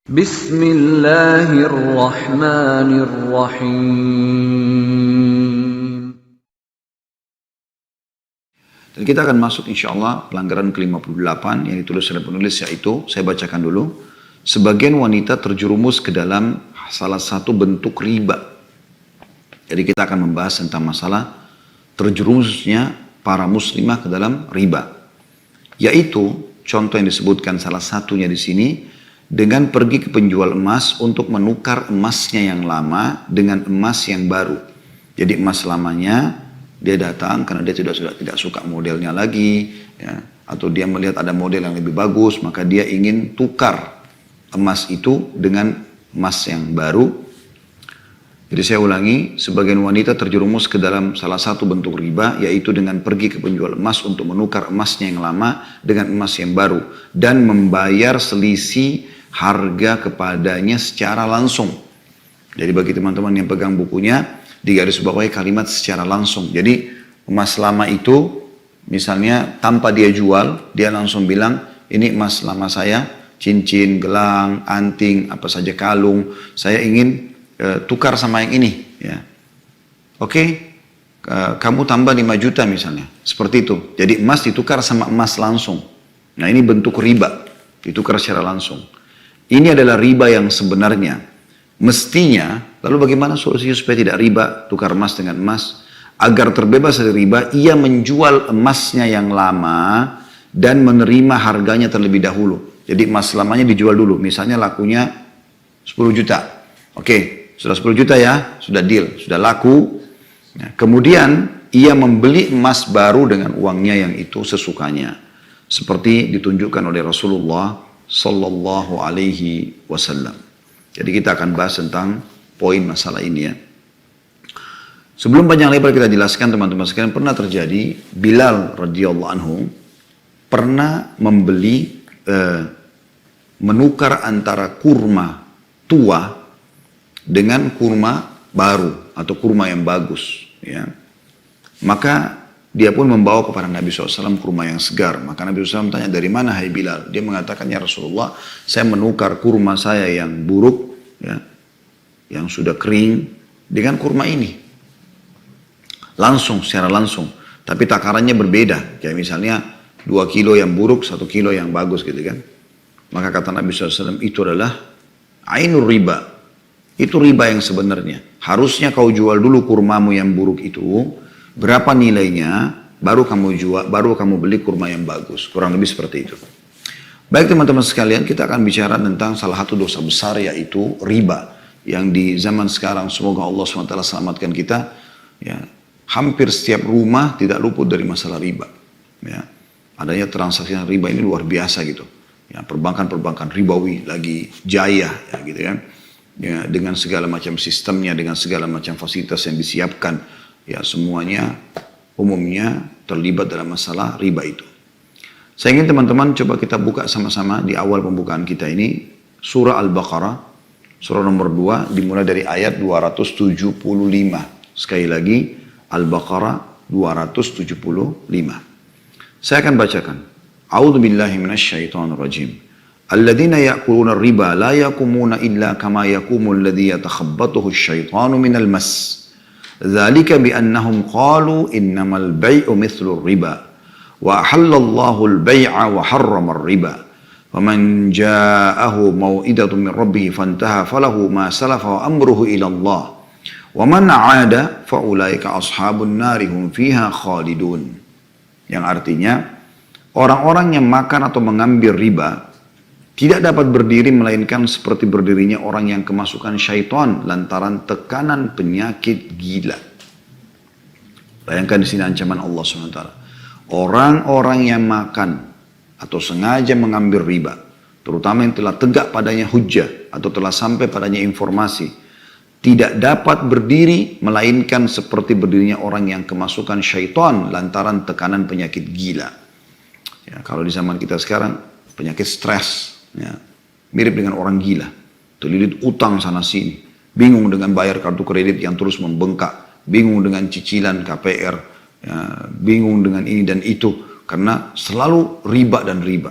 Bismillahirrahmanirrahim. Dan kita akan masuk insya Allah pelanggaran ke-58 yang ditulis oleh penulis, yaitu, saya bacakan dulu. Sebagian wanita terjerumus ke dalam salah satu bentuk riba. Jadi kita akan membahas tentang masalah terjerumusnya para muslimah ke dalam riba. Yaitu, contoh yang disebutkan salah satunya di sini, dengan pergi ke penjual emas untuk menukar emasnya yang lama dengan emas yang baru. Jadi emas lamanya dia datang karena dia sudah tidak suka modelnya lagi, ya, atau dia melihat ada model yang lebih bagus, maka dia ingin tukar emas itu dengan emas yang baru. Jadi saya ulangi, sebagian wanita terjerumus ke dalam salah satu bentuk riba, yaitu dengan pergi ke penjual emas untuk menukar emasnya yang lama dengan emas yang baru, dan membayar selisih harga kepadanya secara langsung. Jadi bagi teman-teman yang pegang bukunya, digarisbawahi kalimat secara langsung. Jadi emas lama itu, misalnya tanpa dia jual, dia langsung bilang, ini emas lama saya, cincin, gelang, anting, apa saja, kalung, saya ingin tukar sama yang ini, ya. Oke, kamu tambah 5 juta misalnya, seperti itu. Jadi emas ditukar sama emas langsung. Nah, ini bentuk riba, ditukar secara langsung. Ini adalah riba yang sebenarnya. Mestinya, lalu bagaimana solusinya supaya tidak riba, tukar emas dengan emas? Agar terbebas dari riba, ia menjual emasnya yang lama dan menerima harganya terlebih dahulu. Jadi emas lamanya dijual dulu, misalnya lakunya 10 juta. Oke, sudah 10 juta ya, sudah deal, sudah laku. Nah, kemudian ia membeli emas baru dengan uangnya yang itu sesukanya. Seperti ditunjukkan oleh Rasulullah Sallallahu Alaihi Wasallam. Jadi kita akan bahas tentang poin masalah ini, ya. Sebelum panjang lebar kita jelaskan, teman-teman sekalian, pernah terjadi Bilal radhiyallahu anhu pernah membeli, menukar antara kurma tua dengan kurma baru atau kurma yang bagus, ya. Maka dia pun membawa kepada Nabi SAW kurma yang segar. Maka Nabi SAW tanya, dari mana hai Bilal? Dia mengatakan, ya Rasulullah, saya menukar kurma saya yang buruk, ya, yang sudah kering, dengan kurma ini. Langsung, secara langsung. Tapi takarannya berbeda. Kayak misalnya 2 kilo yang buruk, 1 kilo yang bagus gitu kan. Maka kata Nabi SAW, itu adalah ainur riba. Itu riba yang sebenarnya. Harusnya kau jual dulu kurmamu yang buruk itu, berapa nilainya, baru kamu jual, baru kamu beli kurma yang bagus. Kurang lebih seperti itu. Baik teman-teman sekalian, kita akan bicara tentang salah satu dosa besar, yaitu riba. Yang di zaman sekarang, semoga Allah SWT selamatkan kita, ya, hampir setiap rumah tidak luput dari masalah riba. Ya. Adanya transaksi riba ini luar biasa gitu. Ya, perbankan-perbankan ribawi lagi jaya, ya, gitu kan. Ya, dengan segala macam sistemnya, dengan segala macam fasilitas yang disiapkan, ya, semuanya umumnya terlibat dalam masalah riba itu. Saya ingin teman-teman coba kita buka sama-sama di awal pembukaan kita ini surah Al-Baqarah, surah nomor 2, dimulai dari ayat 275. Sekali lagi Al-Baqarah 275. Saya akan bacakan. A'udzu billahi minasyaitonir rajim. Alladzina ya'kuluna ar-riba la yaqumuna illa kama yaqumu alladhi yatakhabbathu asy-syaitanu minal mas. Dzalika bi annahum qalu innamal bai'u mithlu ar-riba wa ahallallahu al-bai'a wa harrama ar-riba. Faman ja'ahu mau'izatun min rabbih fantaha falahu ma salafa wa amruhu ila Allah. Wa man 'ada fa ulaika ashabun nari hum fiha khalidun. Yang artinya, orang-orang yang makan atau mengambil riba tidak dapat berdiri melainkan seperti berdirinya orang yang kemasukan syaitan lantaran tekanan penyakit gila. Bayangkan di sini ancaman Allah SWT. Orang-orang yang makan atau sengaja mengambil riba, terutama yang telah tegak padanya hujjah atau telah sampai padanya informasi, tidak dapat berdiri melainkan seperti berdirinya orang yang kemasukan syaitan lantaran tekanan penyakit gila. Ya, kalau di zaman kita sekarang penyakit stres. Ya, mirip dengan orang gila, terlilit utang sana sini, bingung dengan bayar kartu kredit yang terus membengkak, bingung dengan cicilan KPR, ya, bingung dengan ini dan itu, karena selalu riba dan riba.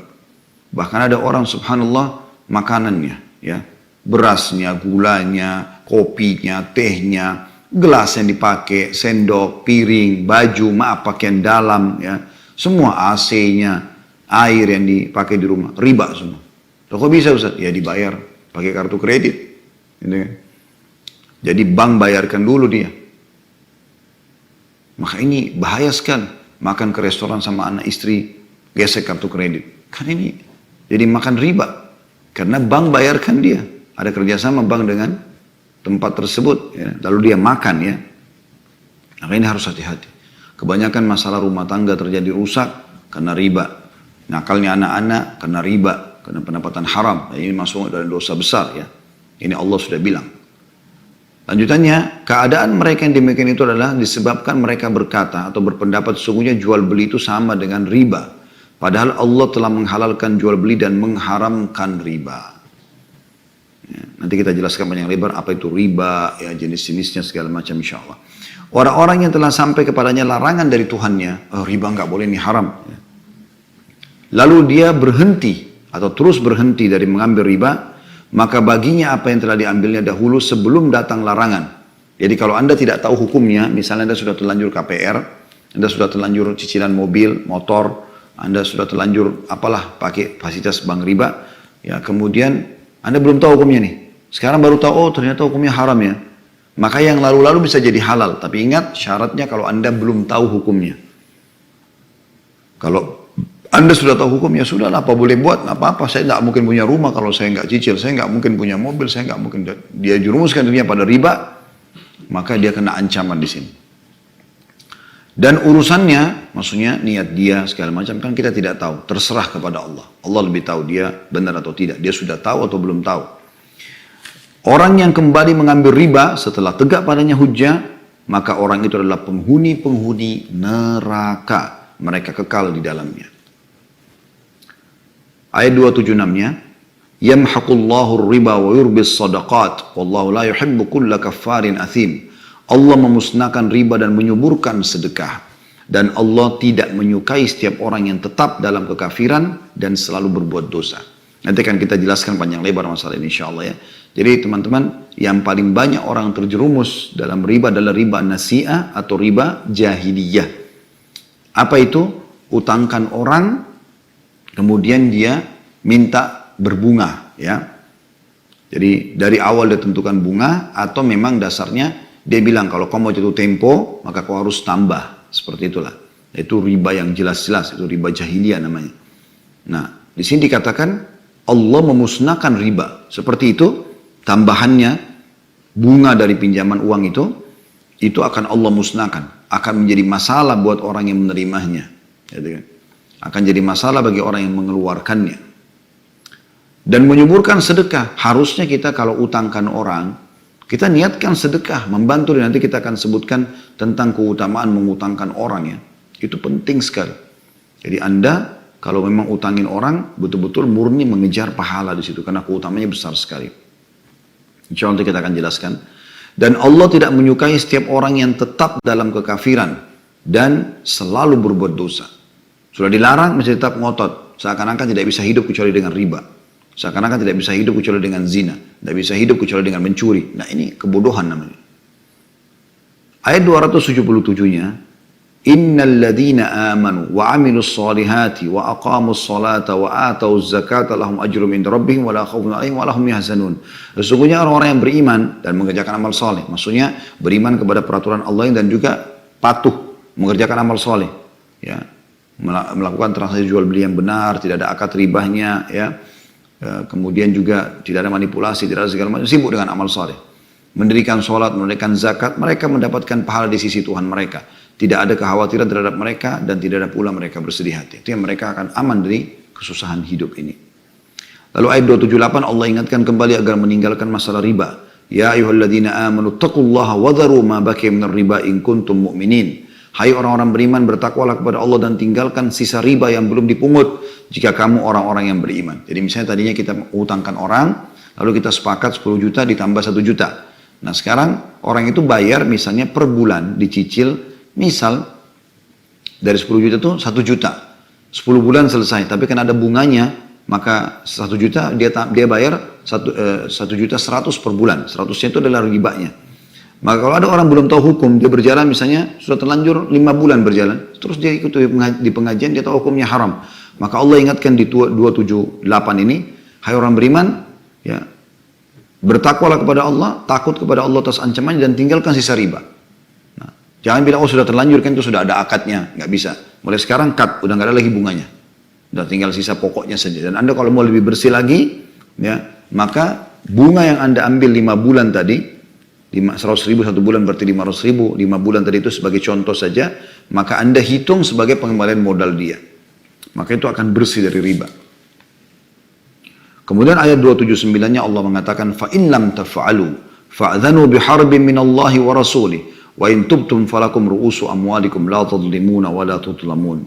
Bahkan ada orang subhanallah makanannya, ya. Berasnya, gulanya, kopinya, tehnya, gelas yang dipakai, sendok, piring, baju, maaf pakaian dalam, ya. Semua AC-nya, air yang dipakai di rumah, riba semua. Loh, kok bisa Ustaz? Ya dibayar pakai kartu kredit. Gitu kan. Jadi bank bayarkan dulu dia. Maka ini bahaya sekali. Makan ke restoran sama anak istri, gesek kartu kredit. Kan ini jadi makan riba. Karena bank bayarkan dia. Ada kerjasama bank dengan tempat tersebut. Ya. Lalu dia makan ya. Maka ini harus hati-hati. Kebanyakan masalah rumah tangga terjadi rusak karena riba. Nakalnya anak-anak karena riba. Karena pendapatan haram. Ini masuk dalam dosa besar ya. Ini Allah sudah bilang. Lanjutannya, keadaan mereka yang demikian itu adalah disebabkan mereka berkata atau berpendapat sesungguhnya jual beli itu sama dengan riba. Padahal Allah telah menghalalkan jual beli dan mengharamkan riba. Ya, nanti kita jelaskan panjang lebar apa itu riba, ya jenis-jenisnya segala macam insya Allah. Orang-orang yang telah sampai kepadanya larangan dari Tuhannya, riba nggak boleh, ini haram. Ya. Lalu dia berhenti atau terus berhenti dari mengambil riba, maka baginya apa yang telah diambilnya dahulu sebelum datang larangan. Jadi kalau Anda tidak tahu hukumnya, misalnya Anda sudah terlanjur KPR, Anda sudah terlanjur cicilan mobil, motor, Anda sudah terlanjur apalah pakai fasilitas bank riba, ya kemudian Anda belum tahu hukumnya nih. Sekarang baru tahu, oh ternyata hukumnya haram ya. Maka yang lalu-lalu bisa jadi halal. Tapi ingat syaratnya kalau Anda belum tahu hukumnya. Kalau Anda sudah tahu hukum, ya sudahlah, apa boleh buat, apa-apa. Saya nggak mungkin punya rumah kalau saya nggak cicil, saya nggak mungkin punya mobil, saya nggak mungkin. Dia jurumuskan dirinya pada riba, maka dia kena ancaman di sini. Dan urusannya, maksudnya niat dia segala macam kan kita tidak tahu, terserah kepada Allah. Allah lebih tahu dia benar atau tidak, dia sudah tahu atau belum tahu. Orang yang kembali mengambil riba setelah tegak padanya hujjah, maka orang itu adalah penghuni-penghuni neraka, mereka kekal di dalamnya. Ayat 276-nya, yamhaqullahu riba wa yurbis sadaqat wallahu la yuhibbu kulla kaffarin athim. Allah memusnahkan riba dan menyuburkan sedekah, dan Allah tidak menyukai setiap orang yang tetap dalam kekafiran dan selalu berbuat dosa. Nanti akan kita jelaskan panjang lebar masalah ini insyaallah ya. Jadi teman-teman, yang paling banyak orang terjerumus dalam riba adalah riba nasi'ah atau riba jahiliyah. Apa itu? Utangkan orang, kemudian dia minta berbunga, ya. Jadi dari awal dia tentukan bunga, atau memang dasarnya dia bilang kalau kau mau jatuh tempo, maka kau harus tambah. Seperti itulah. Itu riba yang jelas-jelas, itu riba jahiliyah namanya. Nah, di sini dikatakan Allah memusnahkan riba. Seperti itu, tambahannya bunga dari pinjaman uang itu akan Allah musnahkan. Akan menjadi masalah buat orang yang menerimanya. Gitu kan? Akan jadi masalah bagi orang yang mengeluarkannya. Dan menyuburkan sedekah. Harusnya kita kalau utangkan orang, kita niatkan sedekah, membantu. Dan nanti kita akan sebutkan tentang keutamaan mengutangkan orang ya. Itu penting sekali. Jadi Anda kalau memang utangin orang, betul-betul murni mengejar pahala di situ. Karena keutamanya besar sekali. Insya Allah kita akan jelaskan. Dan Allah tidak menyukai setiap orang yang tetap dalam kekafiran. Dan selalu berbuat dosa. Sudah dilarang, masih tetap ngotot. Seakan-akan tidak bisa hidup kecuali dengan riba. Seakan-akan tidak bisa hidup kecuali dengan zina. Tidak bisa hidup kecuali dengan mencuri. Nah ini kebodohan namanya. Ayat 277-nya. Innal ladhina amanu wa amilus salihati wa aqamus salata wa atauz zakata lahum ajrum inda rabbihim wa la khawfun alaihim wa lahum yahzanun. Sesungguhnya orang-orang yang beriman dan mengerjakan amal saleh. Maksudnya beriman kepada peraturan Allah dan juga patuh mengerjakan amal saleh. Ya. Melakukan transaksi jual beli yang benar, tidak ada akad ribahnya, ya. Kemudian juga tidak ada manipulasi, tidak ada segala macam, sibuk dengan amal saleh. Mendirikan sholat, menunaikan zakat, mereka mendapatkan pahala di sisi Tuhan mereka. Tidak ada kekhawatiran terhadap mereka dan tidak ada pula mereka bersedih hati. Itu yang mereka akan aman dari kesusahan hidup ini. Lalu ayat 278 Allah ingatkan kembali agar meninggalkan masalah riba. Ya ayyuhalladzina amanu taqullaha wa dharu ma baqiya minar riba in kuntum mu'minin. Hai orang-orang beriman, bertakwalah kepada Allah dan tinggalkan sisa riba yang belum dipungut jika kamu orang-orang yang beriman. Jadi misalnya tadinya kita utangkan orang, lalu kita sepakat 10 juta ditambah 1 juta. Nah sekarang orang itu bayar misalnya per bulan dicicil, misal dari 10 juta itu 1 juta. 10 bulan selesai, tapi kan ada bunganya, maka 1 juta dia bayar 1.100.000 per bulan. 100-nya itu adalah ribanya. Maka kalau ada orang belum tahu hukum, dia berjalan misalnya sudah terlanjur 5 bulan berjalan, terus dia ikut di pengajian, dia tahu hukumnya haram. Maka Allah ingatkan di 278 ini, hai orang beriman, ya, bertakwalah kepada Allah, takut kepada Allah atas ancamannya, dan tinggalkan sisa riba. Nah, jangan bilang, oh sudah terlanjur, kan itu sudah ada akadnya, nggak bisa. Mulai sekarang cut, udah nggak ada lagi bunganya. Udah tinggal sisa pokoknya saja. Dan Anda kalau mau lebih bersih lagi, ya, maka bunga yang Anda ambil 5 bulan tadi, 100.000 1 bulan berarti 500.000, 5 bulan tadi itu sebagai contoh saja, maka Anda hitung sebagai pengembalian modal dia. Maka itu akan bersih dari riba. Kemudian ayat 279-nya Allah mengatakan, فَإِنْ لَمْ تَفْعَلُوا فَأْذَنُوا بِحَرْبٍ مِّنَ اللَّهِ وَرَسُولِهِ وَإِنْ تُبْتُمْ فَلَكُمْ رُؤُوسُ أَمْوَالِكُمْ لَا تَظْلِمُونَ وَلَا تُظْلَمُونَ.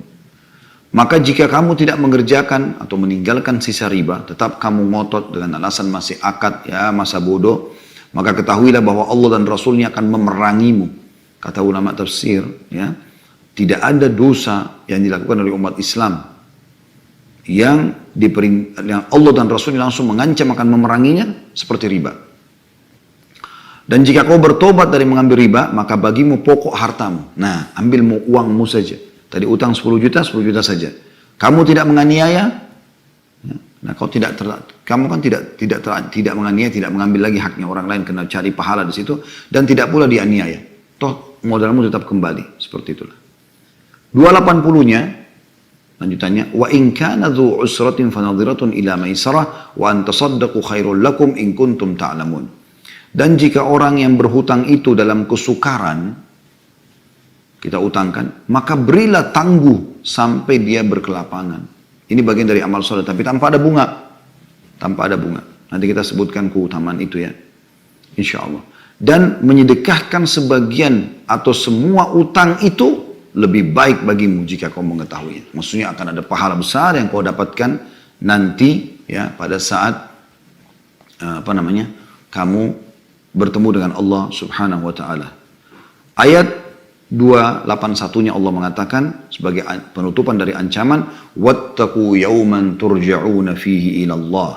Maka jika kamu tidak mengerjakan atau meninggalkan sisa riba, tetap kamu ngotot dengan alasan masih akad, ya masa bodoh, maka ketahuilah bahwa Allah dan Rasulnya akan memerangimu. Kata ulama tafsir, ya, tidak ada dosa yang dilakukan oleh umat Islam yang Allah dan Rasulnya langsung mengancam akan memeranginya seperti riba. Dan jika kau bertobat dari mengambil riba, maka bagimu pokok hartamu. Nah, ambil uangmu saja. Tadi utang 10 juta, 10 juta saja. Kamu tidak menganiaya, ya, nah kamu kan tidak menganiaya, tidak mengambil lagi haknya orang lain, kena cari pahala di situ, dan tidak pula dianiaya. Toh modalmu tetap kembali, seperti itulah. 280-nya, lanjutannya, wa in kana dzu usratin fanadhiratun ila maisarah wa an tasaddaqu khairul lakum in kuntum ta'lamun. Dan jika orang yang berhutang itu dalam kesukaran, kita utangkan, maka berilah tangguh sampai dia berkelapangan. Ini bagian dari amal soleh, tapi tanpa ada bunga. Tanpa ada bunga. Nanti kita sebutkan keutamaan itu ya. Insya Allah. Dan menyedekahkan sebagian atau semua utang itu lebih baik bagimu jika kau mengetahui. Maksudnya akan ada pahala besar yang kau dapatkan nanti ya pada saat kamu bertemu dengan Allah Subhanahu wa taala. Ayat 281-nya Allah mengatakan sebagai penutupan dari ancaman, wattaqu yawman turja'una fihi ila Allah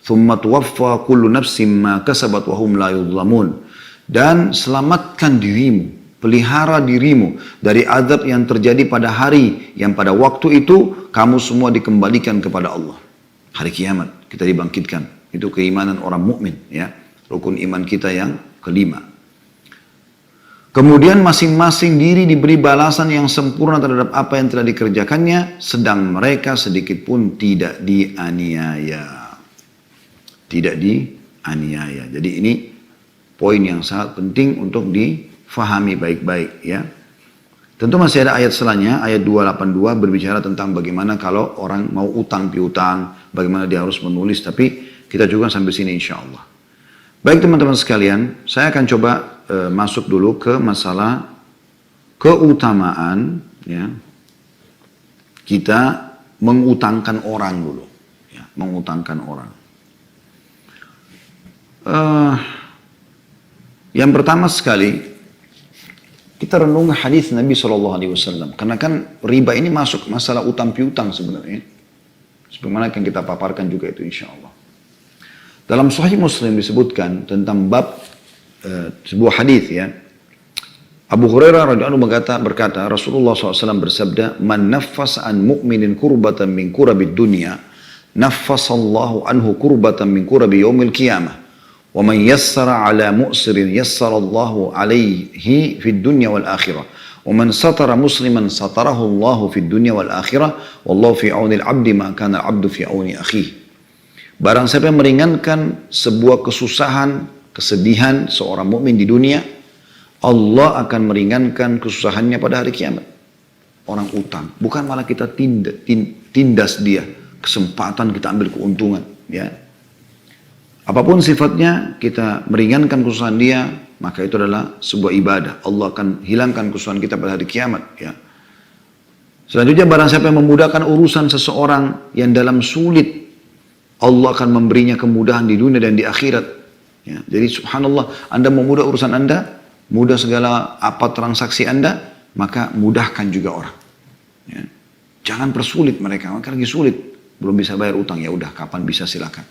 thumma tuwaffa kullu nafsin ma kasabat wa hum la yudhlamun. Dan selamatkan dirimu, pelihara dirimu dari azab yang terjadi pada hari yang pada waktu itu kamu semua dikembalikan kepada Allah. Hari kiamat kita dibangkitkan. Itu keimanan orang mukmin ya, rukun iman kita yang kelima. Kemudian masing-masing diri diberi balasan yang sempurna terhadap apa yang telah dikerjakannya, sedang mereka sedikit pun tidak dianiaya. Tidak dianiaya. Jadi ini poin yang sangat penting untuk difahami baik-baik ya. Tentu masih ada ayat selanjutnya, ayat 282 berbicara tentang bagaimana kalau orang mau utang piutang, bagaimana dia harus menulis, tapi kita juga sampai sini insya Allah. Baik teman-teman sekalian, saya akan coba masuk dulu ke masalah keutamaan ya, kita mengutangkan orang dulu ya, mengutangkan orang. Yang pertama sekali kita renung hadis Nabi SAW, karena kan riba ini masuk masalah utang piutang sebenarnya, sebagaimana yang kita paparkan juga itu insya Allah. Dalam Sahih Muslim disebutkan tentang bab sebuah hadis ya. Abu Hurairah radhiyallahu anhu berkata, Rasulullah SAW bersabda, "Man naffasa an mu'minin kurbatan min kurabid dunya, naffasallahu anhu kurbatan min kurabi yaumil qiyamah. Wa man yassara ala mu'sirin yassarallahu alaihi fid dunya wal akhirah. Wa man satara musliman satarahu Allahu fid dunya wal akhirah. Wallahu fi auni al-'abdi ma kana al-'abdu fi auni akhihi." Barang siapa yang meringankan sebuah kesusahan, kesedihan seorang mukmin di dunia, Allah akan meringankan kesusahannya pada hari kiamat. Orang utang, bukan malah kita tindas dia, kesempatan kita ambil keuntungan. Ya, apapun sifatnya, kita meringankan kesusahan dia, maka itu adalah sebuah ibadah. Allah akan hilangkan kesusahan kita pada hari kiamat. Ya. Selanjutnya, barang siapa yang memudahkan urusan seseorang yang dalam sulit, Allah akan memberinya kemudahan di dunia dan di akhirat. Ya, jadi subhanallah, Anda memudah urusan Anda, mudah segala apa transaksi Anda, maka mudahkan juga orang. Ya. Jangan persulit mereka, mereka lagi sulit, belum bisa bayar utang, ya udah kapan bisa silakan.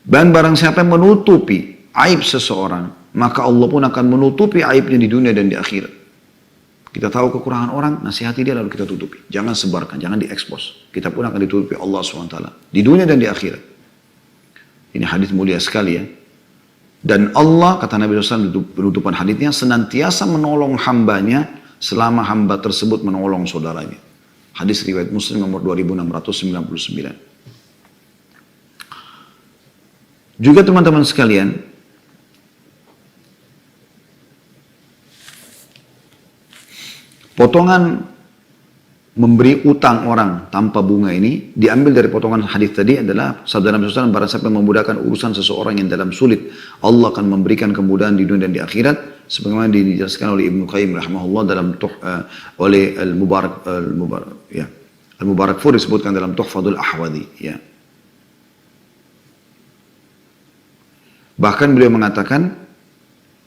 Dan barang siapa yang menutupi aib seseorang, maka Allah pun akan menutupi aibnya di dunia dan di akhirat. Kita tahu kekurangan orang, nasihati dia lalu kita tutupi. Jangan sebarkan, jangan diekspos. Kita pun akan ditutupi Allah SWT. Di dunia dan di akhirat. Ini hadis mulia sekali ya. Dan Allah, kata Nabi SAW penutupan hadisnya, senantiasa menolong hambanya selama hamba tersebut menolong saudaranya. Hadis riwayat Muslim nomor 2699. Juga teman-teman sekalian, potongan memberi utang orang tanpa bunga ini diambil dari potongan hadis tadi adalah sabda Nabi SAW, barang siapa memudahkan urusan seseorang yang dalam sulit, Allah akan memberikan kemudahan di dunia dan di akhirat, sebagaimana dijelaskan oleh Ibnu Qayyim rahimahullah dalam oleh Al-Mubarakfuri disebutkan dalam Tuhfatul Ahwadhi ya. Bahkan beliau mengatakan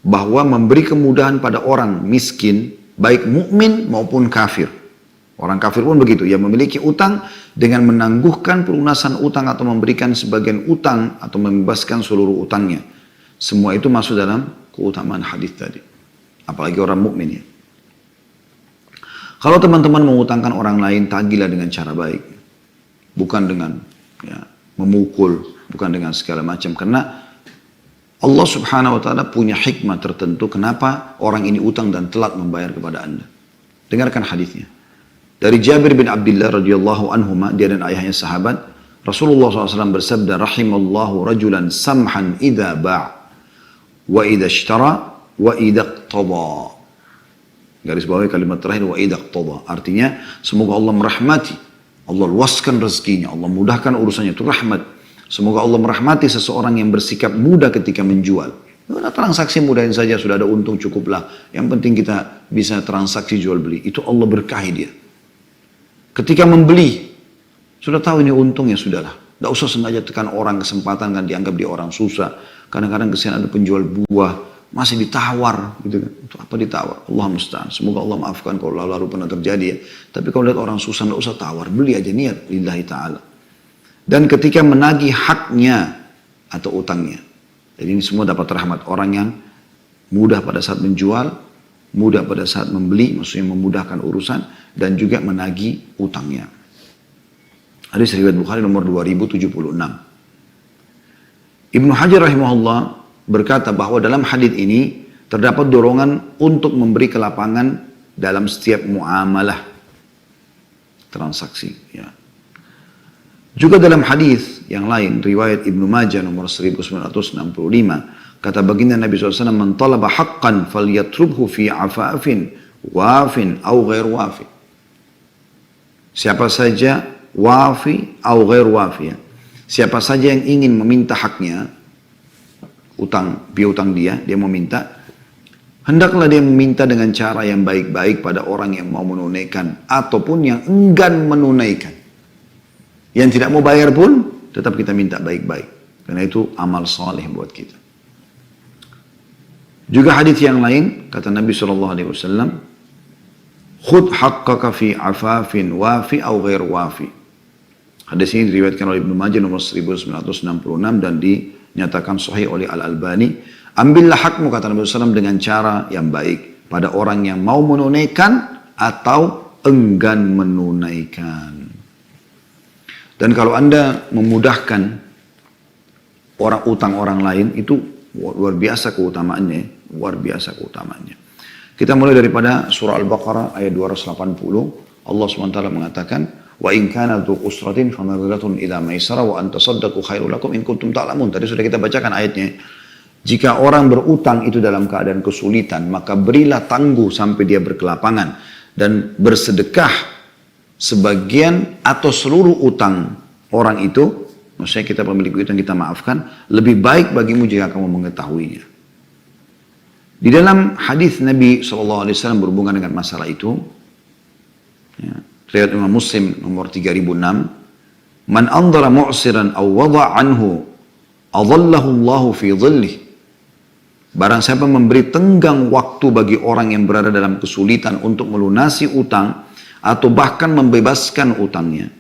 bahwa memberi kemudahan pada orang miskin, baik mukmin maupun kafir. Orang kafir pun begitu, yang memiliki utang dengan menangguhkan pelunasan utang atau memberikan sebagian utang atau membebaskan seluruh utangnya. Semua itu masuk dalam keutamaan hadis tadi. Apalagi orang mukmin ya. Kalau teman-teman mengutangkan orang lain, tagilah dengan cara baik. Bukan dengan ya, memukul, bukan dengan segala macam. Karena Allah Subhanahu wa Ta'ala punya hikmah tertentu kenapa orang ini utang dan telat membayar kepada Anda. Dengarkan hadisnya. Dari Jabir bin Abdullah radhiyallahu anhuma, dia dan ayahnya sahabat, Rasulullah SAW bersabda, rahimallahu rajulan samhan idha ba' wa idha ishtara wa idha iqtada. Garis bawahi kalimat terakhir wa idha iqtada. Artinya semoga Allah merahmati, Allah luaskan rezekinya, Allah mudahkan urusannya, itu rahmat. Semoga Allah merahmati seseorang yang bersikap mudah ketika menjual. Nah, transaksi mudahin saja, sudah ada untung cukuplah. Yang penting kita bisa transaksi jual beli. Itu Allah berkahi dia. Ketika membeli, sudah tahu ini untung ya sudahlah. Tidak usah sengaja tekan orang, kesempatan kan dianggap dia orang susah. Kadang-kadang kesian ada penjual buah, masih ditawar gitu kan. Itu apa ditawar? Allah musta'an. Semoga Allah maafkan kalau lalu pernah terjadi ya. Tapi kalau lihat orang susah tidak usah tawar, beli aja niat lillahi ta'ala. Dan ketika menagih haknya atau utangnya. Jadi ini semua dapat rahmat orang yang mudah pada saat menjual, mudah pada saat membeli, maksudnya memudahkan urusan, dan juga menagih utangnya. Hadis riwayat Bukhari nomor 2076. Ibnu Hajar rahimahullah berkata bahwa dalam hadis ini terdapat dorongan untuk memberi kelapangan dalam setiap muamalah transaksi. Ya. Juga dalam hadis yang lain, riwayat Ibnu Majah nomor 1965, kata baginda Nabi SAW, man talaba haqqan falyatrubhu fi afafin wafin au ghair wafin. Siapa saja wafi au ghair wafi ya. Siapa saja yang ingin meminta haknya, piutang dia meminta, hendaklah dia meminta dengan cara yang baik-baik pada orang yang mau menunaikan ataupun yang enggan menunaikan. Yang tidak mau bayar pun tetap kita minta baik-baik. Karena itu amal saleh buat kita. Juga hadis yang lain kata Nabi SAW, khud haqqaka fi afafin wafi au ghair wafi. Hadis ini diriwayatkan oleh Ibnu Majah nomor 1966 dan dinyatakan sahih oleh Al-Albani. Ambillah hakmu kata Nabi SAW dengan cara yang baik pada orang yang mau menunaikan atau enggan menunaikan. Dan kalau Anda memudahkan utang orang lain, itu luar biasa keutamaannya, luar biasa keutamaannya. Kita mulai daripada surah Al-Baqarah ayat 280. Allah SWT mengatakan, wa in kana dzu usratin fanadhiratun ila maisara wa an tasaddaqu khairul lakum in kuntum ta'lamun. Tadi sudah kita bacakan ayatnya. Jika orang berutang itu dalam keadaan kesulitan, maka berilah tangguh sampai dia berkelapangan dan bersedekah sebagian atau seluruh utang orang itu, maksudnya kita pemilik utang kita maafkan, lebih baik bagimu jika kamu mengetahuinya. Di dalam hadis Nabi SAW berhubungan dengan masalah itu, ya, riwayat Imam Muslim nomor 3006, man andara mu'siran aw wada' anhu adallahu Allahu fi dhillih. Barang siapa memberi tenggang waktu bagi orang yang berada dalam kesulitan untuk melunasi utang atau bahkan membebaskan utangnya,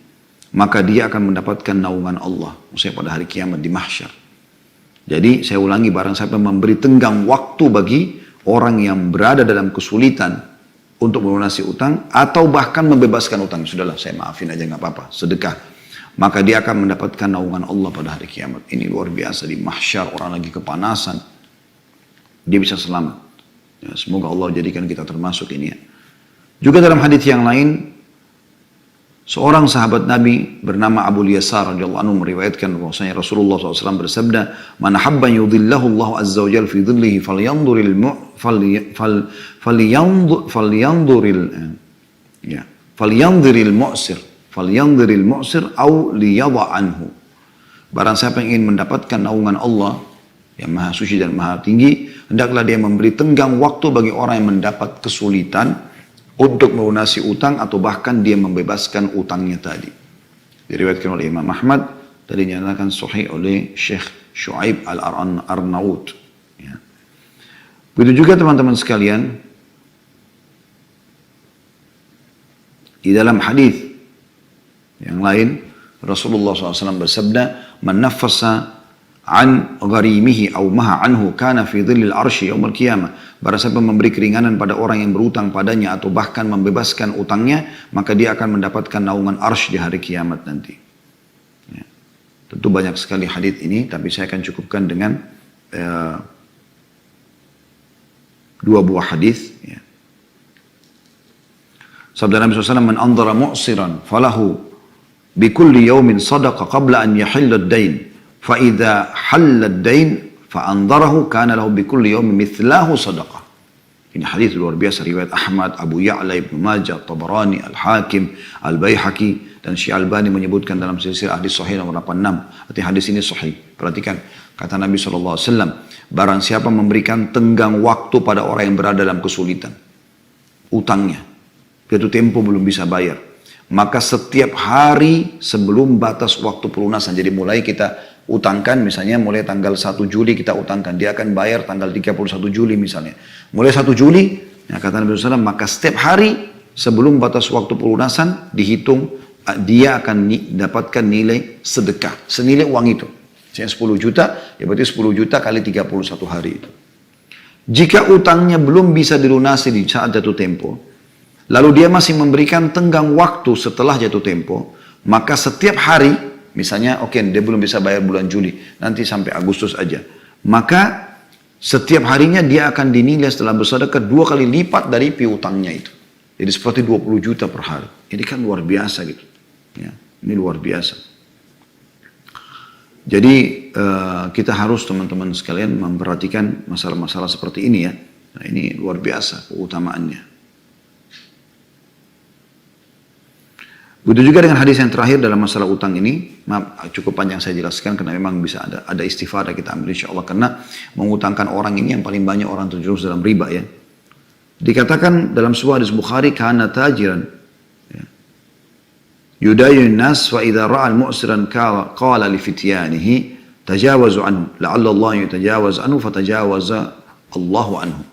maka dia akan mendapatkan naungan Allah, maksudnya pada hari kiamat di mahsyar. Jadi saya ulangi, barang siapa memberi tenggang waktu bagi orang yang berada dalam kesulitan untuk melunasi utang atau bahkan membebaskan utang. Sudahlah, saya maafin aja nggak apa-apa, sedekah. Maka dia akan mendapatkan naungan Allah pada hari kiamat. Ini luar biasa, di mahsyar orang lagi kepanasan, dia bisa selamat. Ya, semoga Allah jadikan kita termasuk ini ya. Juga dalam hadis yang lain, seorang sahabat Nabi bernama Abu Yasar radhiyallahu anhu meriwayatkan bahwasanya Rasulullah SAW bersabda, "Man habba yudhillahu Allah azza wa jalla fi dhillihi falyanzuril mu'sir au liyadha anhu." Barang siapa yang ingin mendapatkan naungan Allah yang maha suci dan maha tinggi, hendaklah dia memberi tenggang waktu bagi orang yang mendapat kesulitan untuk melunasi utang atau bahkan dia membebaskan utangnya tadi. Diriwayatkan oleh Imam Ahmad, tadi dinyatakan sahih oleh Syekh Shu'aib Al-Arnaud. Ya. Begitu juga teman-teman sekalian, di dalam hadis yang lain Rasulullah SAW bersabda, "Man naffasa an gharimihi aw maha anhu kana fi dhillil arsy yaumil qiyamah." Barang siapa memberi keringanan pada orang yang berutang padanya atau bahkan membebaskan utangnya, maka dia akan mendapatkan naungan arsy di hari kiamat nanti. Ya. Tentu banyak sekali hadis ini, tapi saya akan cukupkan dengan dua buah hadis. Ya. Sabda Nabi SAW, "Man andhara mu'siran falahu bikulli yawmin sadaqa qabla an yahilla ad-dain. Fa idza halla ad-dain fa andharahu kana lahu bikulli yawmin mithlahu sadaqah." Ini hadis luar biasa, riwayat Ahmad, Abu Ya'la, Ibnu Majah, Tabarani, Al-Hakim, Al-Baihaqi, dan Syekh Albani menyebutkan dalam silsilah hadis sahih nomor 86. Artinya hadis ini sahih. Perhatikan, kata Nabi SAW, barang siapa memberikan tenggang waktu pada orang yang berada dalam kesulitan, utangnya, jatuh tempo belum bisa bayar, maka setiap hari sebelum batas waktu pelunasan, jadi mulai kita utangkan, misalnya mulai tanggal 1 Juli kita utangkan, dia akan bayar tanggal 31 Juli misalnya. Mulai 1 Juli, ya kata Nabi SAW, maka setiap hari sebelum batas waktu pelunasan dihitung, dia akan dapatkan nilai sedekah, senilai uang itu. Misalnya 10 juta, ya berarti 10 juta kali 31 hari itu. Jika utangnya belum bisa dilunasi di saat jatuh tempo, lalu dia masih memberikan tenggang waktu setelah jatuh tempo, maka setiap hari, misalnya, oke, dia belum bisa bayar bulan Juli, nanti sampai Agustus aja. Maka setiap harinya dia akan dinilai setelah bersedekah 2 kali lipat dari piutangnya itu. Jadi seperti 20 juta per hari. Ini kan luar biasa gitu. Ya, ini luar biasa. Jadi kita harus teman-teman sekalian memperhatikan masalah-masalah seperti ini ya. Nah, ini luar biasa keutamaannya. Begitu juga dengan hadis yang terakhir dalam masalah utang ini, maaf, cukup panjang saya jelaskan karena memang bisa ada istifadah kita ambil insya Allah, karena mengutangkan orang ini yang paling banyak orang terjerumus dalam riba ya. Dikatakan dalam sebuah hadis Bukhari, kana tajiran yudayun nas wa idza ra'a al-mu'siran qala li fityanihi tajawazu anhu la'alla Allah yatajawaz anhu fatajawaza Allahu anhu.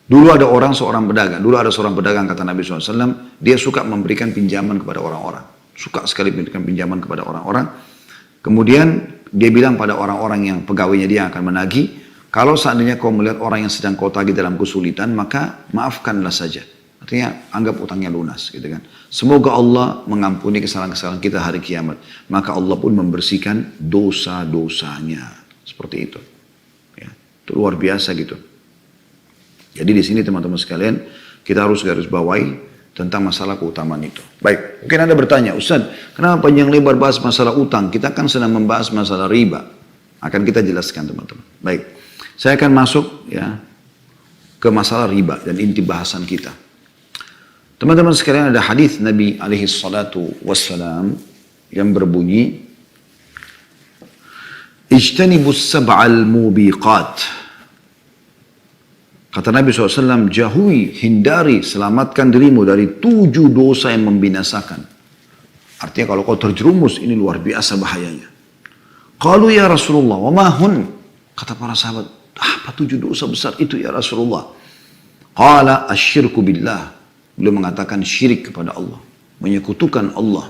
Dulu ada seorang pedagang kata Nabi SAW, dia suka memberikan pinjaman kepada orang-orang. Suka sekali memberikan pinjaman kepada orang-orang. Kemudian dia bilang pada orang-orang yang pegawainya dia akan menagih, kalau seandainya kau melihat orang yang sedang kau tagih dalam kesulitan, maka maafkanlah saja. Artinya anggap utangnya lunas gitu kan. Semoga Allah mengampuni kesalahan-kesalahan kita hari kiamat. Maka Allah pun membersihkan dosa-dosanya. Seperti itu. Ya, itu luar biasa gitu. Jadi di sini teman-teman sekalian, kita harus garis bawahi tentang masalah keutamaan itu. Baik, mungkin Anda bertanya, Ustaz, kenapa panjang lebar bahas masalah utang? Kita kan sedang membahas masalah riba. Akan kita jelaskan teman-teman. Baik, saya akan masuk ya ke masalah riba dan inti bahasan kita. Teman-teman sekalian, ada hadis Nabi alaihi salatu wassalam yang berbunyi, Ijtanibus sab'al mubiqat. Kata Nabi SAW, jauhi, hindari, selamatkan dirimu dari 7 dosa yang membinasakan. Artinya kalau kau terjerumus, ini luar biasa bahayanya. Qalu ya Rasulullah, wa mahun? Kata para sahabat, apa 7 dosa besar itu ya Rasulullah? Qala asyirku billah. Beliau mengatakan syirik kepada Allah. Menyekutukan Allah.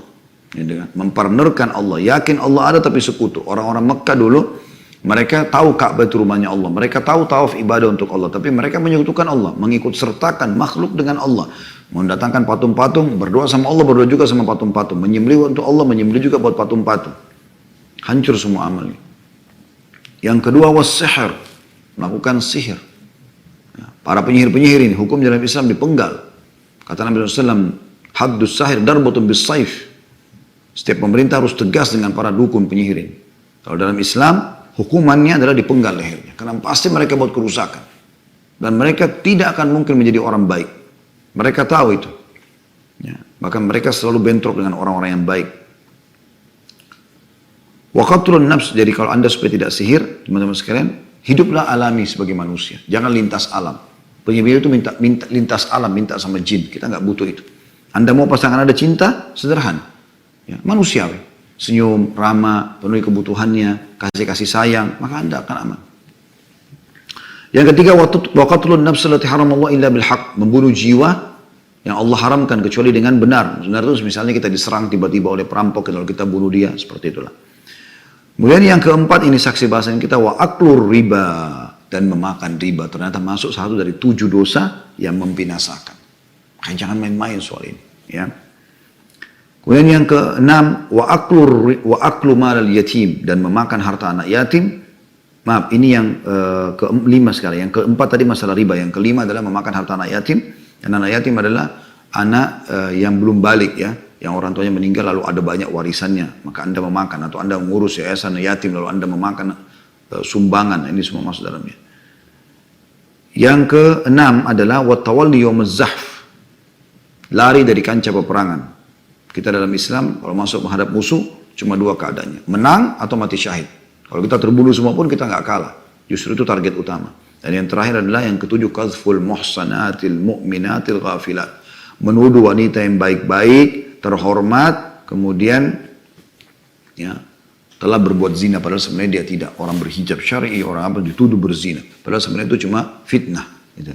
Mempartnerkan Allah. Yakin Allah ada tapi sekutu. Orang-orang Mekah dulu, Mereka tahu Ka'bah itu rumahnya Allah. Mereka tahu tawaf ibadah untuk Allah. Tapi mereka menyekutukan Allah. Mengikut sertakan makhluk dengan Allah. Mendatangkan patung-patung. Berdoa sama Allah. Berdoa juga sama patung-patung. Menyembelih untuk Allah. Menyembelih juga buat patung-patung. Hancur semua amalnya. Yang kedua was-sihir. Melakukan sihir. Ya, para penyihir-penyihir ini. Hukum dalam Islam dipenggal. Kata Nabi SAW. Haddus sahir darbatun bis saif. Setiap pemerintah harus tegas dengan para dukun penyihir ini. Kalau dalam Islam, hukumannya adalah dipenggal lehernya. Karena pasti mereka buat kerusakan. Dan mereka tidak akan mungkin menjadi orang baik. Mereka tahu itu. Ya, bahkan mereka selalu bentrok dengan orang-orang yang baik. Wa qatlun nafs. Jadi kalau anda supaya tidak sihir, teman-teman sekalian, hiduplah alami sebagai manusia. Jangan lintas alam. Penyihir itu minta lintas alam, minta sama jin. Kita nggak butuh itu. Anda mau pasangan ada cinta, sederhana. Ya, manusiawi. Senyum, ramah, penuhi kebutuhannya, kasih sayang, maka anda akan aman. Yang ketiga, waqatlun nafs allati haramallahu illa bil haqq, membunuh jiwa yang Allah haramkan kecuali dengan benar. Benar itu misalnya kita diserang tiba-tiba oleh perampok, kalau kita bunuh dia, seperti itulah. Kemudian yang keempat, ini saksi bahasan kita, wa aklur riba, dan memakan riba. Ternyata masuk satu dari 7 dosa yang membinasakan. Makanya jangan main-main soal ini. Ya. Kemudian yang keenam, wa aklu malal yatim, dan memakan harta anak yatim. Maaf, ini yang kelima sekarang. Yang keempat tadi masalah riba. Yang kelima adalah memakan harta anak yatim. Dan anak yatim adalah anak yang belum balik ya, yang orang tuanya meninggal lalu ada banyak warisannya, maka anda memakan, atau anda mengurus yayasan yatim lalu anda memakan sumbangan. Ini semua masuk dalamnya. Yang keenam adalah wa tawalli yaumaz zahf, lari dari kancah peperangan. Kita dalam Islam kalau masuk menghadap musuh cuma 2 keadaannya, menang atau mati syahid. Kalau kita terbunuh semua pun kita nggak kalah, justru itu target utama. Dan yang terakhir adalah yang ketujuh, qadhful muhsanatil mu'minatil ghafilat, menuduh wanita yang baik-baik, terhormat, kemudian ya telah berbuat zina padahal sebenarnya dia tidak. Orang berhijab syar'i, orang apa dituduh berzina, padahal sebenarnya itu cuma fitnah gitu.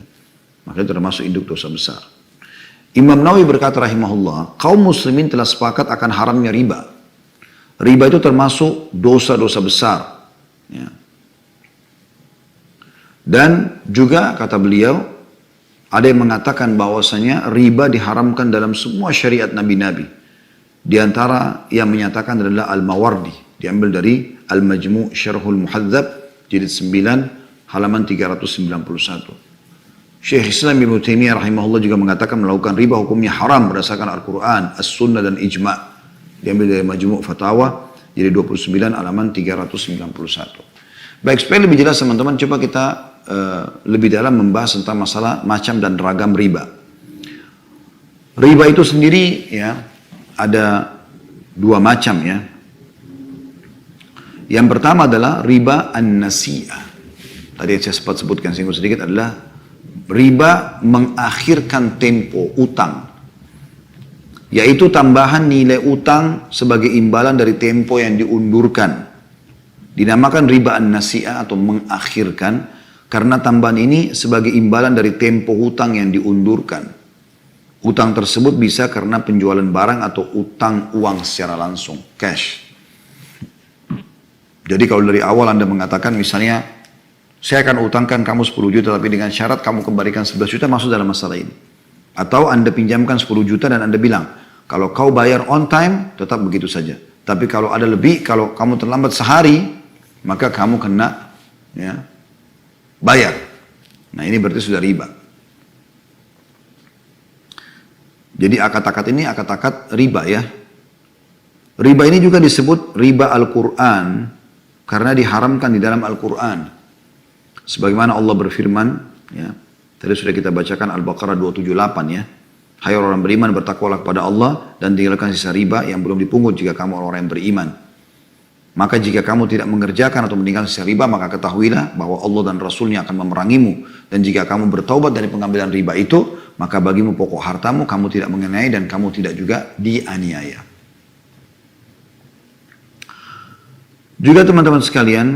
Maka itu termasuk induk dosa besar. Imam Nawawi berkata rahimahullah, kaum muslimin telah sepakat akan haramnya riba. Riba itu termasuk dosa-dosa besar. Ya. Dan juga kata beliau, ada yang mengatakan bahwasanya riba diharamkan dalam semua syariat nabi-nabi. Di antara yang menyatakan adalah Al-Mawardi, diambil dari Al-Majmu' Syarhul Muhadzab, jilid 9, halaman 391. Syekh Islam Ibnu Taimiyah rahimahullah juga mengatakan melakukan riba hukumnya haram berdasarkan Al-Quran, As-Sunnah dan Ijma'. Diambil dari Majmu' Fatawa, jadi 29 halaman 391. Baik, supaya lebih jelas teman-teman, coba kita lebih dalam membahas tentang masalah macam dan ragam riba. Riba itu sendiri ya ada 2 macam ya. Yang pertama adalah riba an-nasi'ah. Tadi yang saya sempat sebutkan singgung sedikit adalah riba mengakhirkan tempo utang, yaitu tambahan nilai utang sebagai imbalan dari tempo yang diundurkan. Dinamakan riba an-nasi'ah atau mengakhirkan karena tambahan ini sebagai imbalan dari tempo hutang yang diundurkan. Utang tersebut bisa karena penjualan barang atau utang uang secara langsung, cash. Jadi kalau dari awal Anda mengatakan misalnya, saya akan utangkan kamu 10 juta tapi dengan syarat kamu kembalikan 11 juta, masuk dalam masalah ini. Atau Anda pinjamkan 10 juta dan Anda bilang, kalau kau bayar on time, tetap begitu saja. Tapi kalau ada lebih, kalau kamu terlambat sehari, maka kamu kena ya, bayar. Nah ini berarti sudah riba. Jadi akad-akad ini akad-akad riba ya. Riba ini juga disebut riba Al-Quran karena diharamkan di dalam Al-Quran. Sebagaimana Allah berfirman, ya, tadi sudah kita bacakan Al-Baqarah 278 ya. Hai orang beriman, bertakwalah kepada Allah dan tinggalkan sisa riba yang belum dipungut jika kamu orang yang beriman. Maka jika kamu tidak mengerjakan atau meninggalkan sisa riba, maka ketahuilah bahwa Allah dan Rasulnya akan memerangimu. Dan jika kamu bertaubat dari pengambilan riba itu, maka bagimu pokok hartamu, kamu tidak mengenai dan kamu tidak juga dianiaya. Juga teman-teman sekalian,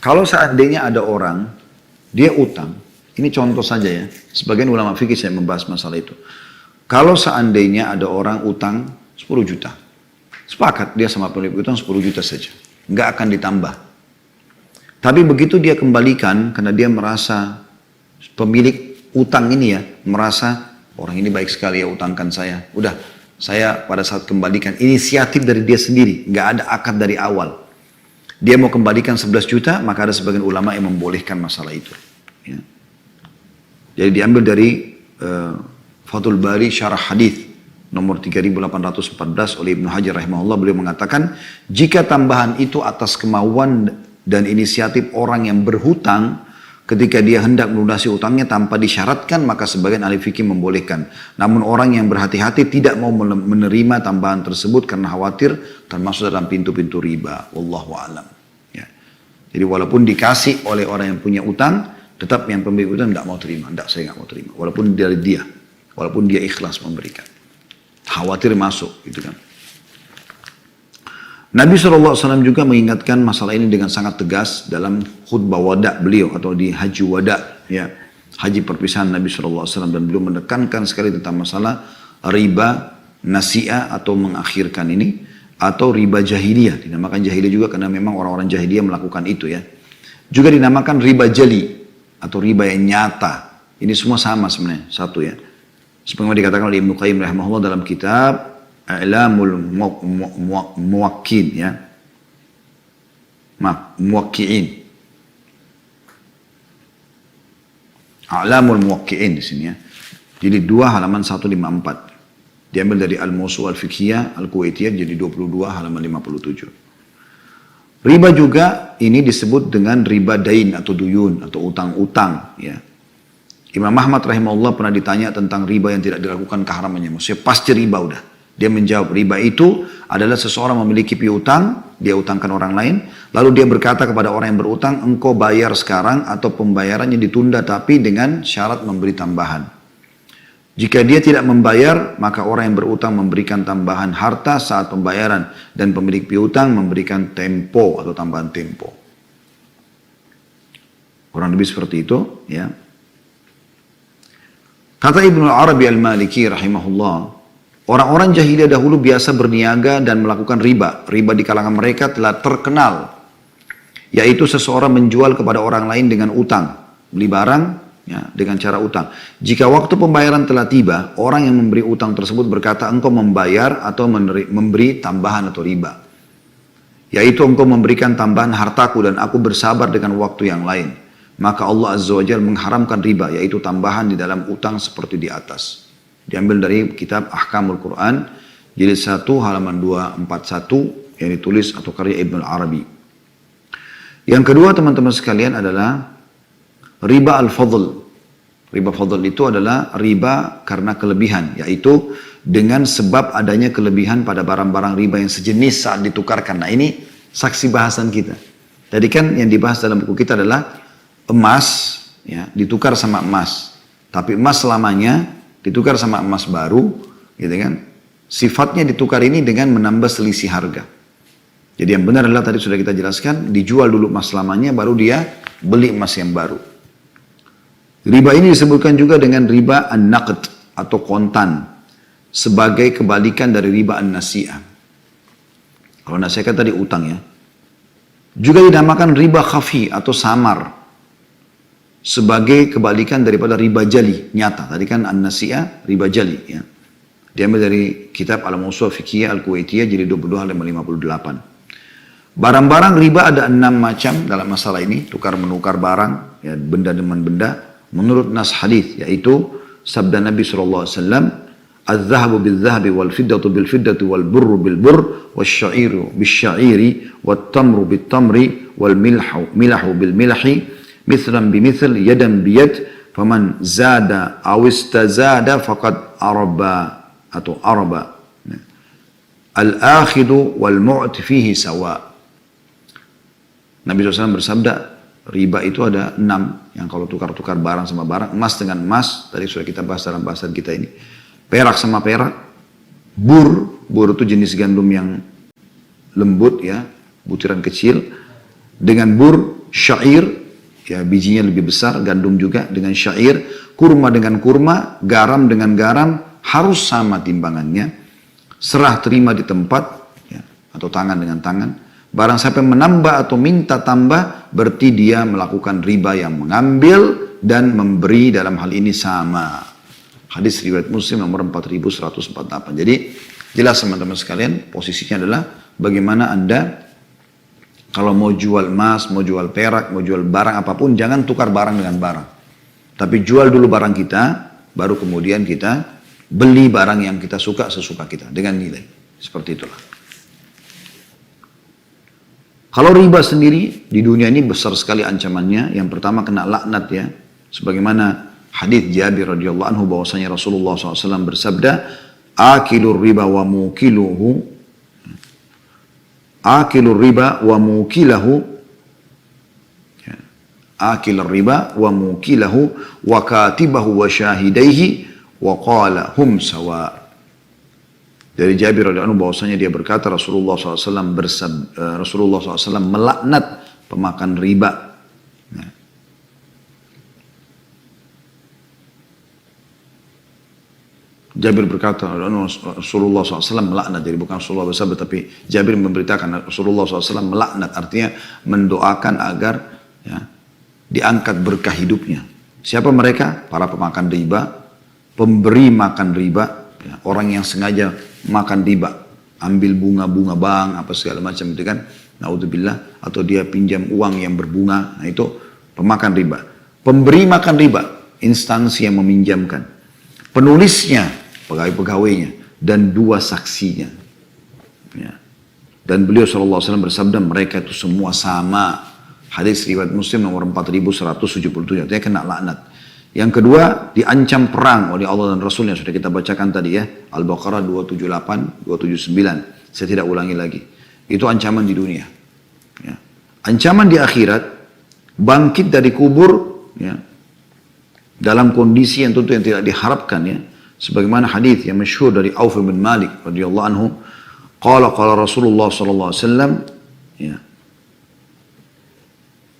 kalau seandainya ada orang, dia utang, ini contoh saja ya, sebagian ulama fikih saya membahas masalah itu. Kalau seandainya ada orang utang 10 juta, sepakat dia sama pemilik utang 10 juta saja, nggak akan ditambah. Tapi begitu dia kembalikan, karena dia merasa pemilik utang ini ya, merasa orang ini baik sekali ya utangkan saya. Udah, saya pada saat kembalikan, inisiatif dari dia sendiri, nggak ada akad dari awal. Dia mau kembalikan 11 juta, maka ada sebagian ulama yang membolehkan masalah itu. Ya. Jadi diambil dari Fathul Bari Syarah Hadith nomor 3814 oleh Ibnu Hajar rahimahullah, beliau mengatakan, jika tambahan itu atas kemauan dan inisiatif orang yang berhutang ketika dia hendak melunasi utangnya tanpa disyaratkan, maka sebagian ahli fikih membolehkan. Namun orang yang berhati-hati tidak mau menerima tambahan tersebut karena khawatir termasuk dalam pintu-pintu riba. Wallahu a'lam. Ya. Jadi walaupun dikasih oleh orang yang punya utang, tetap yang pemilik utang tidak mau terima. Tidak, saya tidak mau terima. Walaupun dari dia, walaupun dia ikhlas memberikan. Khawatir masuk, gitu kan. Nabi SAW juga mengingatkan masalah ini dengan sangat tegas dalam khutbah wada beliau atau di haji wada, ya, haji perpisahan Nabi SAW, dan beliau menekankan sekali tentang masalah riba nasi'ah atau mengakhirkan ini, atau riba jahiliyah. Dinamakan jahiliyah juga karena memang orang-orang jahiliyah melakukan itu ya. Juga dinamakan riba jali atau riba yang nyata. Ini semua sama sebenarnya, satu ya. Sebagaimana dikatakan oleh Ibnu Qayyim rahimahullah dalam kitab I'lamul Muwakkin ya. Muwakki'in. I'lamul Muwakki'in di sini ya. Jadi 2 halaman 154. Diambil dari Al-Mawsu' Al-Fiqhiyah Al-Kuwaitiyah, jadi 22 halaman 57. Riba juga ini disebut dengan riba dain atau duyun atau utang-utang ya. Imam Ahmad rahimahullah pernah ditanya tentang riba yang tidak dilakukan keharamannya. Maksudnya pasti riba udah. Dia menjawab, riba itu adalah seseorang memiliki piutang, dia utangkan orang lain, lalu dia berkata kepada orang yang berutang, engkau bayar sekarang atau pembayarannya ditunda tapi dengan syarat memberi tambahan. Jika dia tidak membayar, maka orang yang berutang memberikan tambahan harta saat pembayaran dan pemilik piutang memberikan tempo atau tambahan tempo. Kurang lebih seperti itu, ya. Kata Ibnu Arabi Al-Maliki rahimahullah, orang-orang jahiliyah dahulu biasa berniaga dan melakukan riba. Riba di kalangan mereka telah terkenal, yaitu seseorang menjual kepada orang lain dengan utang, beli barang ya, dengan cara utang. Jika waktu pembayaran telah tiba, orang yang memberi utang tersebut berkata, engkau membayar atau memberi tambahan atau riba. Yaitu engkau memberikan tambahan hartaku dan aku bersabar dengan waktu yang lain. Maka Allah Azza wa Jalla mengharamkan riba, yaitu tambahan di dalam utang seperti di atas. Diambil dari kitab Ahkamul Quran, jilid 1 halaman 241 yang ditulis atau karya Ibnu Arabi. Yang kedua teman-teman sekalian adalah riba al-fadl. Riba fadl itu adalah riba karena kelebihan, yaitu dengan sebab adanya kelebihan pada barang-barang riba yang sejenis saat ditukarkan. Nah ini saksi bahasan kita. Tadi kan yang dibahas dalam buku kita adalah emas ya, ditukar sama emas. Tapi emas selamanya ditukar sama emas baru, gitu kan? Sifatnya ditukar ini dengan menambah selisih harga. Jadi yang benar adalah tadi sudah kita jelaskan, dijual dulu emas selamanya, baru dia beli emas yang baru. Riba ini disebutkan juga dengan riba an-naqd atau kontan, sebagai kebalikan dari riba an-nasi'ah. Kalau nasi'ah kan tadi utang ya. Juga dinamakan riba khafi atau samar, sebagai kebalikan daripada riba jali, nyata. Tadi kan an-nasi'ah, riba jali ya. Diambil dari kitab Al-Mawsu' Al-Fiqhiyah Al-Kuwaitiyah jadi 22 halaman 58. Barang-barang riba ada 6 macam dalam masalah ini, tukar menukar barang, ya, benda dengan benda. Menurut nas hadis, yaitu sabda Nabi SAW, "Az-zahabu bil-zahabi wal-fiddatu bil-fiddati wal-burru bil-burr wasyairu bil-syairi wat-tamru bil-tamri wal-milahu bil-milhi mithlan bimithil yadan biyad faman zada awistazada faqad araba atau araba al-akhidu wal-mu'ti fihi sawa." Nabi SAW bersabda, riba itu ada 6 yang kalau tukar-tukar barang sama barang, emas dengan emas, tadi sudah kita bahas dalam bahasan kita ini, perak sama perak, bur itu jenis gandum yang lembut ya, butiran kecil, dengan bur, syair, ya bijinya lebih besar, gandum juga dengan syair, kurma dengan kurma, garam dengan garam, harus sama timbangannya, serah terima di tempat, ya, atau tangan dengan tangan, Barang siapa yang menambah atau minta tambah, berarti dia melakukan riba yang mengambil dan memberi dalam hal ini sama. Hadis riwayat Muslim nomor 4148. Jadi jelas teman-teman sekalian, posisinya adalah bagaimana Anda kalau mau jual emas, mau jual perak, mau jual barang apapun, jangan tukar barang dengan barang. Tapi jual dulu barang kita, baru kemudian kita beli barang yang kita suka sesuka kita dengan nilai. Seperti itulah. Kalau riba sendiri di dunia ini besar sekali ancamannya. Yang pertama kena laknat ya. Sebagaimana hadis Jabir radhiyallahu anhu bahwasanya Rasulullah SAW bersabda, "Akilur riba wa mukiluhu, akilur riba wa mukilahu, akilur riba wa mukilahu wa katibahu wa syahidaihi wa qala hum sawa." Dari Jabir radhiyallahu anhu bahwasanya dia berkata Rasulullah SAW melaknat pemakan riba. Nah. Jabir berkata Rasulullah SAW melaknat, jadi bukan Rasulullah bersabda, tapi Jabir memberitakan Rasulullah SAW melaknat, artinya mendoakan agar ya, diangkat berkah hidupnya. Siapa mereka? Para pemakan riba, pemberi makan riba, ya, orang yang sengaja makan riba, ambil bunga-bunga bank, apa segala macam itu kan, naudzubillah, atau dia pinjam uang yang berbunga, nah itu pemakan riba. Pemberi makan riba, instansi yang meminjamkan, penulisnya, pegawai-pegawainya, dan dua saksinya. Ya. Dan beliau SAW bersabda, mereka itu semua sama. Hadis riwayat Muslim nomor 4177, artinya kena laknat. Yang kedua, diancam perang oleh Allah dan Rasulnya. Sudah kita bacakan tadi ya. Al-Baqarah 278, 279. Saya tidak ulangi lagi. Itu ancaman di dunia. Ya. Ancaman di akhirat, bangkit dari kubur ya, dalam kondisi yang tentu yang tidak diharapkan ya. Sebagaimana hadis yang masyhur dari Auf bin Malik radhiyallahu anhu. Qala Rasulullah sallallahu alaihi wasallam ya.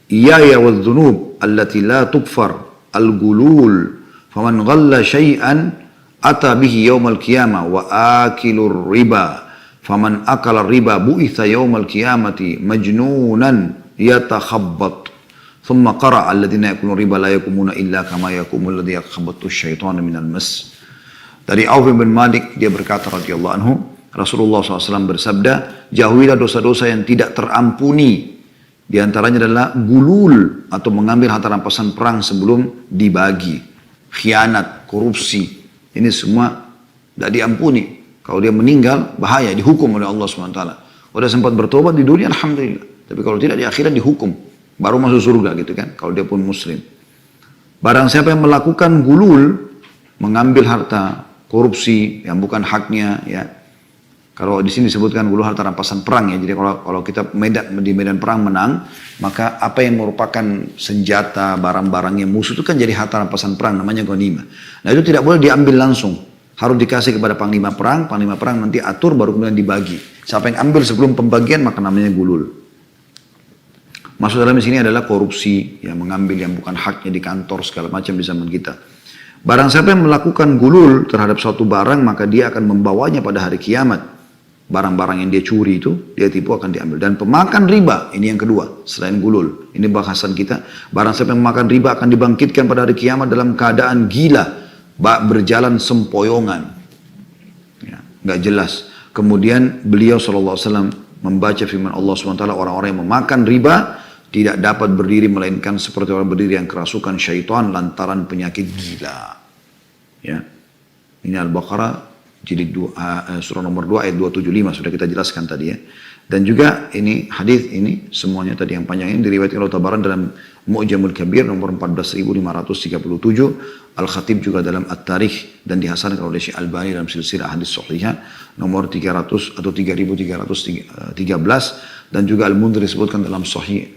Iyaya wadh-dhunub allati la tughfar al-gulul faman ghalla syai'an ata bihi yaumal qiyamah wa akilur riba faman akala riba bu'itha yaumal qiyamati majnunan yatakhabbat thumma qara'a alladhina yakulun riba la yakumuna illa kama yakumul ladzi yakhabbathu syaitanu minal mas. Dari Auf bin Malik dia berkata radhiyallahu anhu, Rasulullah SAW bersabda, jauhilah dosa-dosa yang tidak terampuni. Di antaranya adalah gulul atau mengambil harta rampasan perang sebelum dibagi. Khianat, korupsi. Ini semua tidak diampuni. Kalau dia meninggal, bahaya, dihukum oleh Allah SWT. Udah sempat bertobat di dunia, alhamdulillah. Tapi kalau tidak, di akhirat dihukum. Baru masuk surga gitu kan, kalau dia pun muslim. Barang siapa yang melakukan gulul, mengambil harta, korupsi yang bukan haknya, ya. Kalau di sini disebutkan gulu harta rampasan perang ya. Jadi kalau kita di medan perang menang, maka apa yang merupakan senjata, barang-barangnya musuh itu kan jadi harta rampasan perang, namanya ghanimah. Nah itu tidak boleh diambil langsung. Harus dikasih kepada panglima perang nanti atur baru kemudian dibagi. Siapa yang ambil sebelum pembagian maka namanya gulul. Maksud dalam sini adalah korupsi, yang mengambil yang bukan haknya di kantor segala macam di zaman kita. Barang siapa yang melakukan gulul terhadap suatu barang, maka dia akan membawanya pada hari kiamat. Barang-barang yang dia curi itu, dia tipu akan diambil. Dan pemakan riba, ini yang kedua, selain gulul. Ini bahasan kita. Barang siapa yang memakan riba akan dibangkitkan pada hari kiamat dalam keadaan gila, berjalan sempoyongan. Ya, nggak jelas. Kemudian beliau SAW membaca firman Allah SWT, orang-orang yang memakan riba tidak dapat berdiri melainkan seperti orang berdiri yang kerasukan syaitan lantaran penyakit gila. Ya. Ini Al-Baqarah jilid 2, surah nomor 2 ayat 275 sudah kita jelaskan tadi ya. Dan juga ini hadis ini semuanya tadi yang panjang ini diriwayatkan oleh Tabaran dalam Mu'jamul Kabir nomor 14.537, Al-Khatib juga dalam At-Tarikh dan dihasankan oleh Syekh Albani dalam silsilah hadis sahihah nomor 300 atau 3313, dan juga Al-Mundhir disebutkan dalam Sahih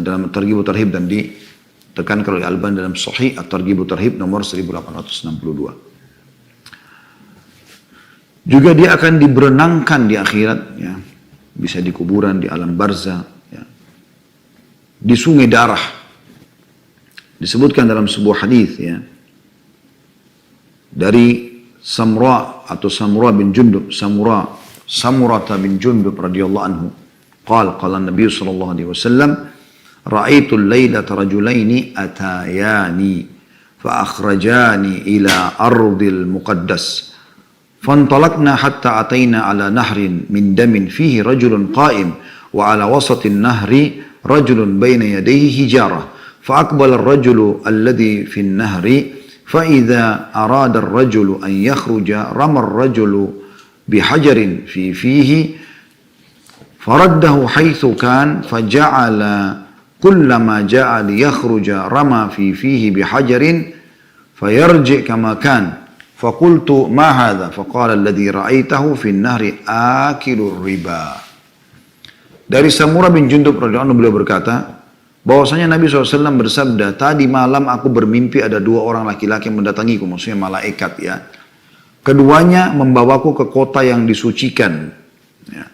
dalam At-Targhib Tarhib dan ditekankan oleh Albani dalam Sahih At-Targhib Tarhib nomor 1862. Juga dia akan diberenangkan di akhirat, ya. Bisa di kuburan, di alam barzah, ya. Di sungai darah. Disebutkan dalam sebuah hadis, ya. Dari Samura bin Jundub, Samurata bin Jundub radhiyallahu anhu. قال النبي صلى الله عليه وسلم رأيت الليلة رجلين أتاياني فأخرجاني إلى أرض المقدس فانطلقنا حتى أتينا على نهر من دم فيه رجل قائم وعلى وسط النهر رجل بين يديه حجارة فأقبل الرجل الذي في النهر فإذا أراد الرجل أن يخرج رمى الرجل بحجر في فيه فرده حيث كان فجعل كلما جاء ليخرج رمى في فيه بحجر فيرجع كما كان فقلت ما هذا فقال الذي رأيته في النهر آكل الربا. Dari Samurah bin Jundub radhiyallahu anhu beliau berkata bahwasanya Nabi SAW bersabda, tadi malam aku bermimpi ada dua orang laki-laki yang mendatangiku, maksudnya malaikat ya. Keduanya membawaku ke kota yang disucikan. Ya.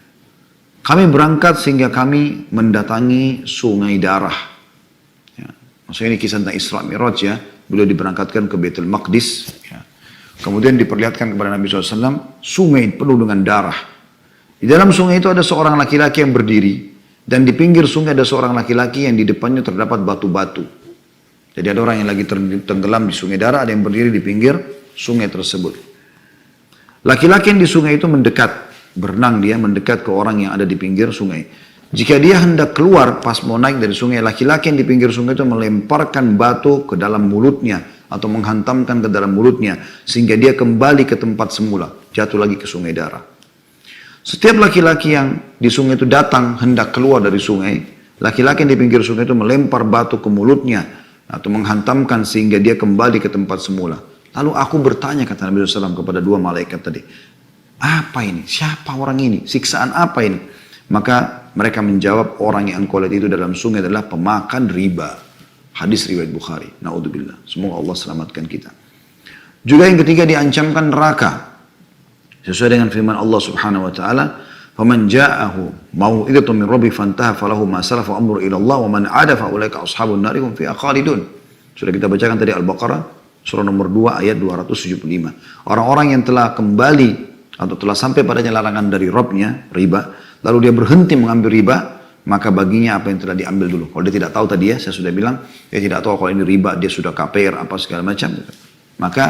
Kami berangkat sehingga kami mendatangi sungai darah. Ya. Maksudnya ini kisah tentang Isra Mi'raj ya. Beliau diberangkatkan ke Baitul Maqdis. Ya. Kemudian diperlihatkan kepada Nabi SAW sungai penuh dengan darah. Di dalam sungai itu ada seorang laki-laki yang berdiri. Dan di pinggir sungai ada seorang laki-laki yang di depannya terdapat batu-batu. Jadi ada orang yang lagi tenggelam di sungai darah, ada yang berdiri di pinggir sungai tersebut. Laki-laki yang di sungai itu mendekat, berenang dia mendekat ke orang yang ada di pinggir sungai. Jika dia hendak keluar pas mau naik dari sungai, laki-laki yang di pinggir sungai itu melemparkan batu ke dalam mulutnya atau menghantamkan ke dalam mulutnya sehingga dia kembali ke tempat semula, jatuh lagi ke sungai darah. Setiap laki-laki yang di sungai itu datang hendak keluar dari sungai, laki-laki yang di pinggir sungai itu melempar batu ke mulutnya atau menghantamkan sehingga dia kembali ke tempat semula. Lalu aku bertanya, kata Nabi SAW kepada dua malaikat tadi, apa ini? Siapa orang ini? Siksaan apa ini? Maka mereka menjawab, orang yang engkau lihat itu dalam sungai adalah pemakan riba. Hadis riwayat Bukhari. Na'udzubillah. Semoga Allah selamatkan kita. Juga yang ketiga diancamkan neraka. Sesuai dengan firman Allah Subhanahu wa taala, "Faman ja'ahu mau'izatun min rabbih fantaha falahu ma salafa amru ila Allah wa man 'ada fa ulaika ashabun nar hum fiha khalidun." Sudah kita bacakan tadi Al-Baqarah surah nomor 2 ayat 275. Orang-orang yang telah kembali atau telah sampai padanya larangan dari Rabbnya, riba, lalu dia berhenti mengambil riba, maka baginya apa yang telah diambil dulu. Kalau dia tidak tahu tadi ya, saya sudah bilang, dia tidak tahu kalau ini riba, dia sudah KPR apa segala macam, maka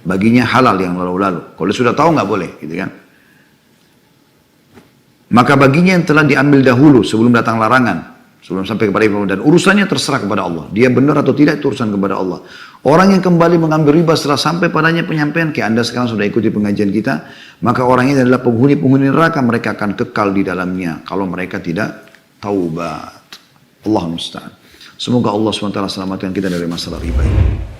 baginya halal yang lalu-lalu. Kalau dia sudah tahu nggak boleh, gitu kan? Maka baginya yang telah diambil dahulu sebelum datang larangan, sebelum sampai kepada Ibrahim, dan urusannya terserah kepada Allah. Dia benar atau tidak itu urusan kepada Allah. Orang yang kembali mengambil riba setelah sampai padanya penyampaian, kayak Anda sekarang sudah ikuti pengajian kita, maka orang ini adalah penghuni-penghuni neraka, mereka akan kekal di dalamnya kalau mereka tidak taubat. Allah musta'an. Semoga Allah SWT selamatkan kita dari masalah riba ini.